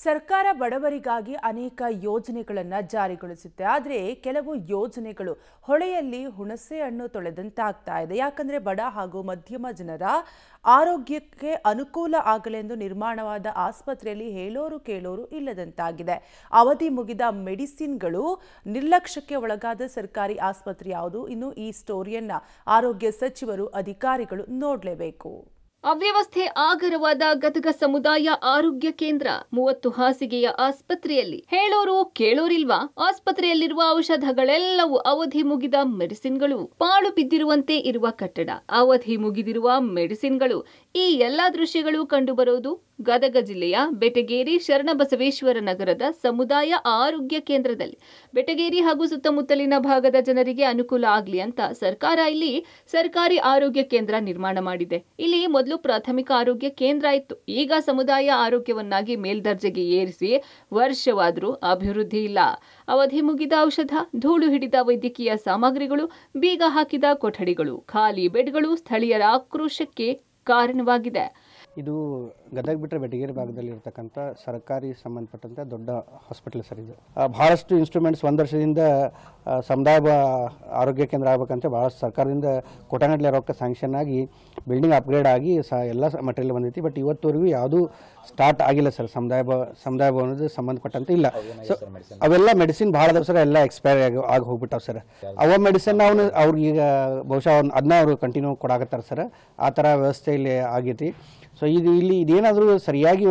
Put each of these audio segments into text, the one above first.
ಸರ್ಕಾರ ಬಡವರಿಗಾಗಿ ಅನೇಕ ಯೋಜನೆಗಳನ್ನು ಜಾರಿಗೊಳಿಸುತ್ತೆ. ಆದರೆ ಕೆಲವು ಯೋಜನೆಗಳು ಹೊಳೆಯಲ್ಲಿ ಹುಣಸೆ ಹಣ್ಣು ತೊಳೆದಂತಾಗ್ತಾ ಇದೆ. ಯಾಕಂದ್ರೆ ಬಡ ಹಾಗೂ ಮಧ್ಯಮ ಜನರ ಆರೋಗ್ಯಕ್ಕೆ ಅನುಕೂಲ ಆಗಲೆಂದು ನಿರ್ಮಾಣವಾದ ಆಸ್ಪತ್ರೆಯಲ್ಲಿ ಹೇಳೋರು ಕೇಳೋರು ಇಲ್ಲದಂತಾಗಿದೆ. ಅವಧಿ ಮುಗಿದ ಮೆಡಿಸಿನ್ಗಳು ನಿರ್ಲಕ್ಷ್ಯಕ್ಕೆ ಒಳಗಾದ ಸರ್ಕಾರಿ ಆಸ್ಪತ್ರೆ ಯಾವುದು? ಇನ್ನು ಈ ಸ್ಟೋರಿಯನ್ನ ಆರೋಗ್ಯ ಸಚಿವರು ಅಧಿಕಾರಿಗಳು ನೋಡಲೇಬೇಕು. ಅವ್ಯವಸ್ಥೆ ಆಗರವಾದ ಗದಗ ಸಮುದಾಯ ಆರೋಗ್ಯ ಕೇಂದ್ರ 30 ಹಾಸಿಗೆಯ ಆಸ್ಪತ್ರೆಯಲ್ಲಿ ಹೇಳೋರು ಕೇಳೋರಿಲ್ವಾ? ಆಸ್ಪತ್ರೆಯಲ್ಲಿರುವ ಔಷಧಗಳೆಲ್ಲವೂ ಅವಧಿ ಮುಗಿದ ಮೆಡಿಸಿನ್ಗಳು, ಪಾಳು ಬಿದ್ದಿರುವಂತೆ ಇರುವ ಕಟ್ಟಡ, ಅವಧಿ ಮುಗಿದಿರುವ ಮೆಡಿಸಿನ್ಗಳು. ಈ ಎಲ್ಲಾ ದೃಶ್ಯಗಳು ಕಂಡುಬರೋದು ಗದಗ ಜಿಲ್ಲೆಯ ಬೆಟಗೇರಿ ಶರಣಬಸವೇಶ್ವರ ನಗರದ ಸಮುದಾಯ ಆರೋಗ್ಯ ಕೇಂದ್ರದಲ್ಲಿ. ಬೆಟಗೇರಿ ಹಾಗೂ ಸುತ್ತಮುತ್ತಲಿನ ಭಾಗದ ಜನರಿಗೆ ಅನುಕೂಲ ಆಗಲಿ ಅಂತ ಸರ್ಕಾರ ಇಲ್ಲಿ ಸರ್ಕಾರಿ ಆರೋಗ್ಯ ಕೇಂದ್ರ ನಿರ್ಮಾಣ ಮಾಡಿದೆ. ಇಲ್ಲಿ ಮೊದಲು ಪ್ರಾಥಮಿಕ ಆರೋಗ್ಯ ಕೇಂದ್ರ ಇತ್ತು. ಈಗ ಸಮುದಾಯ ಆರೋಗ್ಯವನ್ನಾಗಿ ಮೇಲ್ದರ್ಜೆಗೆ ಏರಿಸಿ ವರ್ಷವಾದರೂ ಅಭಿವೃದ್ಧಿ ಇಲ್ಲ. ಅವಧಿ ಮುಗಿದ ಔಷಧ, ಧೂಳು ಹಿಡಿದ ವೈದ್ಯಕೀಯ ಸಾಮಗ್ರಿಗಳು, ಬೀಗ ಹಾಕಿದ ಕೊಠಡಿಗಳು, ಖಾಲಿ ಬೆಡ್ಗಳು ಸ್ಥಳೀಯರ ಆಕ್ರೋಶಕ್ಕೆ ಕಾರಣವಾಗಿದೆ. ಇದು ಗದಗ ಬಿಟ್ಟರೆ ಬೆಟಗೇರಿ ಭಾಗದಲ್ಲಿ ಇರತಕ್ಕಂಥ ಸರ್ಕಾರಿ ಸಂಬಂಧಪಟ್ಟಂಥ ದೊಡ್ಡ ಹಾಸ್ಪಿಟಲ್ ಸರ್. ಇದು ಭಾಳಷ್ಟು ಇನ್ಸ್ಟ್ರೂಮೆಂಟ್ಸ್ 1 ವರ್ಷದಿಂದ ಸಮುದಾಯ ಆರೋಗ್ಯ ಕೇಂದ್ರ ಆಗಬೇಕಂತ ಭಾಳಷ್ಟು ಸರ್ಕಾರದಿಂದ ಕೋಟಾನಗಟ್ಟಲೆ ರೊಕ್ಕ ಸ್ಯಾಂಕ್ಷನ್ ಆಗಿ ಬಿಲ್ಡಿಂಗ್ ಅಪ್ಗ್ರೇಡ್ ಆಗಿ ಎಲ್ಲ ಮಟೀರಿಯಲ್ ಬಂದೈತಿ. ಬಟ್ ಇವತ್ತುವರೆಗೂ ಯಾವುದೂ ಸ್ಟಾರ್ಟ್ ಆಗಿಲ್ಲ ಸರ್. ಸಮುದಾಯ ಭವನದ ಸಂಬಂಧಪಟ್ಟಂತೆ ಇಲ್ಲ. ಸೊ ಅವೆಲ್ಲ ಮೆಡಿಸಿನ್ ಭಾಳ ದಿವಸ ಎಲ್ಲ ಎಕ್ಸ್ಪೈರಿ ಆಗಿ ಹೋಗ್ಬಿಟ್ಟಾವ ಸರ್. ಅವ ಮೆಡಿಸಿನ್ ಅವ್ರಿಗೆ ಬಹುಶಃ ಅದನ್ನ ಅವರು ಕಂಟಿನ್ಯೂ ಕೊಡಾಕತ್ತಾರೆ ಸರ್. ಆ ಥರ ವ್ಯವಸ್ಥೆ ಇಲ್ಲಿ ಆಗೈತಿ. ಸೊ ಇಲ್ಲಿ ಇದೇನಾದರೂ ಸರಿಯಾಗಿ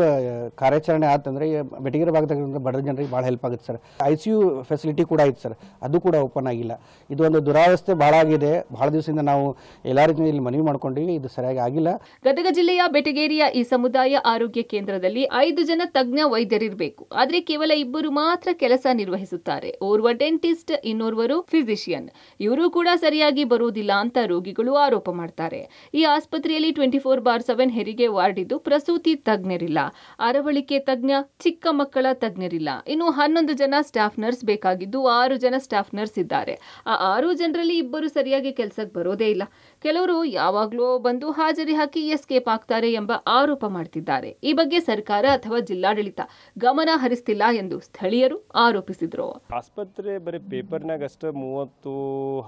ಕಾರ್ಯಾಚರಣೆ ಆತಂದರೆ ಬೆಟಗೇರಿ ಭಾಗದಾಗ ಬಡ ಜನರಿಗೆ ಭಾಳ ಹೆಲ್ಪ್ ಆಗುತ್ತೆ ಸರ್. ICU ಫೆಸಿಲಿಟಿ ಕೂಡ ಐತೆ ಸರ್, ಅದು ಕೂಡ ಓಪನ್ ಆಗಿಲ್ಲ. ಇದು ಒಂದು ದುರಾವಸ್ಥೆ ಭಾಳ ಆಗಿದೆ. ಭಾಳ ದಿವಸದಿಂದ ನಾವು ಎಲ್ಲ ರೀತಿಯ ಇಲ್ಲಿ ಮನವಿ ಮಾಡ್ಕೊಂಡಿವಿ, ಇದು ಸರಿಯಾಗಿ ಆಗಿಲ್ಲ. ಗದಗ ಜಿಲ್ಲೆಯ ಬೆಟಗೇರಿಯ ಈ ಸಮುದಾಯ ಆರೋಗ್ಯ ಕೇಂದ್ರದಲ್ಲಿ 5 ಜನ ತಜ್ಞ ವೈದ್ಯರಿರಬೇಕು. ಆದರೆ ಕೇವಲ 2 ಮಾತ್ರ ಕೆಲಸ ನಿರ್ವಹಿಸುತ್ತಾರೆ. ಓರ್ವ ಡೆಂಟಿಸ್ಟ್, ಇನ್ನೋರ್ವರು ಫಿಸಿಷಿಯನ್. ಇವರು ಕೂಡ ಸರಿಯಾಗಿ ಬರುವುದಿಲ್ಲ ಅಂತ ರೋಗಿಗಳು ಆರೋಪ ಮಾಡ್ತಾರೆ. ಈ ಆಸ್ಪತ್ರೆಯಲ್ಲಿ 24/7 ಹೆರಿಗೆ ವಾರ್ಡ್ ಇದ್ದು ಪ್ರಸೂತಿ ತಜ್ಞರಿಲ್ಲ, ಅರವಳಿಕೆ ತಜ್ಞ, ಚಿಕ್ಕ ಮಕ್ಕಳ ತಜ್ಞರಿಲ್ಲ. ಇನ್ನು 11 ಜನ ಸ್ಟಾಫ್ ನರ್ಸ್ ಬೇಕಾಗಿದ್ದು 6 ಜನ ಸ್ಟಾಫ್ ನರ್ಸ್ ಇದ್ದಾರೆ. ಆ 6 ಜನರಲ್ಲಿ 2 ಸರಿಯಾಗಿ ಕೆಲಸಕ್ಕೆ ಬರೋದೇ ಇಲ್ಲ. ಕೆಲವರು ಯಾವಾಗ್ಲೂ ಬಂದು ಹಾಜರಿ ಹಾಕಿ ಎಸ್ಕೇಪ್ ಆಗ್ತಾರೆ ಎಂಬ ಆರೋಪ ಮಾಡ್ತಿದ್ದಾರೆ. ಈ ಬಗ್ಗೆ ಸರ್ಕಾರ ಅಥವಾ ಜಿಲ್ಲಾಡಳಿತ ಗಮನ ಹರಿಸ್ತಿಲ್ಲ ಎಂದು ಸ್ಥಳೀಯರು ಆರೋಪಿಸಿದ್ರು. ಆಸ್ಪತ್ರೆ ಬರೀ ಪೇಪರ್ನಾಗ ಅಷ್ಟು 30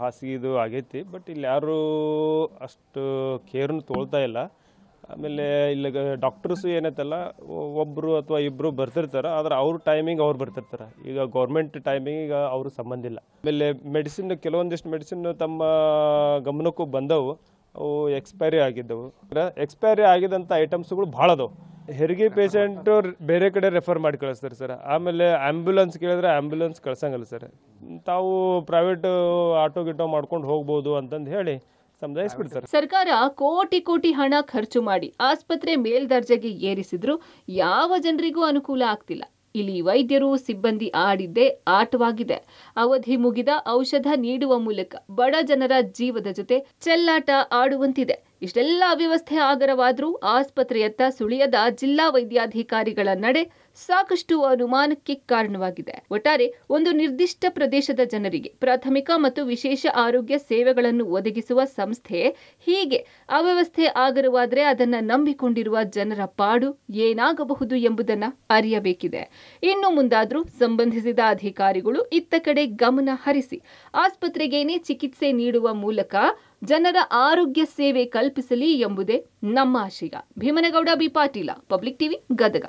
ಹಾಸಿಗೆದು ಆಗೈತಿ. ಬಟ್ ಇಲ್ಲಿ ಯಾರು ಅಷ್ಟು ಕೇರ್ನು ತೊಳ್ತಾ ಇಲ್ಲ. ಆಮೇಲೆ ಇಲ್ಲಿ ಡಾಕ್ಟರ್ಸು ಏನೈತಲ್ಲ, ಒಬ್ಬರು ಅಥವಾ 2 ಬರ್ತಿರ್ತಾರೆ. ಆದ್ರೆ ಅವ್ರ ಟೈಮಿಂಗ್ ಅವ್ರು ಬರ್ತಿರ್ತಾರೆ. ಈಗ ಗೌರ್ಮೆಂಟ್ ಟೈಮಿಂಗ್ ಅವ್ರ ಸಂಬಂಧ ಇಲ್ಲ. ಆಮೇಲೆ ಮೆಡಿಸಿನ್, ಕೆಲವೊಂದಿಷ್ಟು ಮೆಡಿಸಿನ್ ತಮ್ಮ ಗಮನಕ್ಕೂ ಬಂದವು, ಅವು ಎಕ್ಸ್ಪೈರಿ ಆಗಿದ್ದವು. ಎಕ್ಸ್ಪೈರಿ ಆಗಿದಂಥ ಐಟಮ್ಸ್ಗಳು ಭಾಳ ಅದಾವೆ. ಹೆರಿಗೆ ಪೇಷಂಟು ಬೇರೆ ಕಡೆ ರೆಫರ್ ಮಾಡಿ ಕಳಿಸ್ತಾರೆ ಸರ್. ಆಮೇಲೆ ಆ್ಯಂಬುಲೆನ್ಸ್ ಕೇಳಿದ್ರೆ ಆ್ಯಂಬುಲೆನ್ಸ್ ಕಳ್ಸಂಗಲ್ಲ ಸರ್. ತಾವು ಪ್ರೈವೇಟ್ ಆಟೋ ಗಿಟೋ ಮಾಡ್ಕೊಂಡು ಹೋಗ್ಬೋದು ಅಂತಂದು ಹೇಳಿ ಸರ್ಕಾರ ಕೋಟಿ ಹಣ ಖರ್ಚು ಮಾಡಿ ಆಸ್ಪತ್ರೆ ಮೇಲ್ದರ್ಜೆಗೆ ಏರಿಸಿದ್ರು ಯಾವ ಜನರಿಗೂ ಅನುಕೂಲ ಆಗ್ತಿಲ್ಲ. ಇಲ್ಲಿ ವೈದ್ಯರು, ಸಿಬ್ಬಂದಿ ಆಡಿದ್ದೇ ಆಟವಾಗಿದೆ. ಅವಧಿ ಮುಗಿದ ಔಷಧ ನೀಡುವ ಮೂಲಕ ಬಡ ಜನರ ಜೀವದ ಜೊತೆ ಚೆಲ್ಲಾಟ ಆಡುವಂತಿದೆ. ಇಷ್ಟೆಲ್ಲ ಅವ್ಯವಸ್ಥೆ ಆಗರವಾದ್ರೂ ಆಸ್ಪತ್ರೆಯತ್ತ ಸುಳಿಯದ ಜಿಲ್ಲಾ ವೈದ್ಯಾಧಿಕಾರಿಗಳ ನಡೆ ಸಾಕಷ್ಟು ಅನುಮಾನಕ್ಕೆ ಕಾರಣವಾಗಿದೆ. ಒಟ್ಟಾರೆ ಒಂದು ನಿರ್ದಿಷ್ಟ ಪ್ರದೇಶದ ಜನರಿಗೆ ಪ್ರಾಥಮಿಕ ಮತ್ತು ವಿಶೇಷ ಆರೋಗ್ಯ ಸೇವೆಗಳನ್ನು ಒದಗಿಸುವ ಸಂಸ್ಥೆ ಹೀಗೆ ಅವ್ಯವಸ್ಥೆ ಆಗರವಾದ್ರೆ ಅದನ್ನ ನಂಬಿಕೊಂಡಿರುವ ಜನರ ಪಾಡು ಏನಾಗಬಹುದು ಎಂಬುದನ್ನ ಅರಿಯಬೇಕಿದೆ. ಇನ್ನು ಮುಂದಾದ್ರೂ ಸಂಬಂಧಿಸಿದ ಅಧಿಕಾರಿಗಳು ಇತ್ತ ಕಡೆ ಗಮನ ಹರಿಸಿ ಆಸ್ಪತ್ರೆಗೇನೆ ಚಿಕಿತ್ಸೆ ನೀಡುವ ಮೂಲಕ ಜನರ ಆರೋಗ್ಯ ಸೇವೆ ಕಲ್ಪಿಸಲಿ ಎಂಬುದೇ ನಮ್ಮ ಆಶಯ. Bhimanagouda B Patil, public TV, Gadag.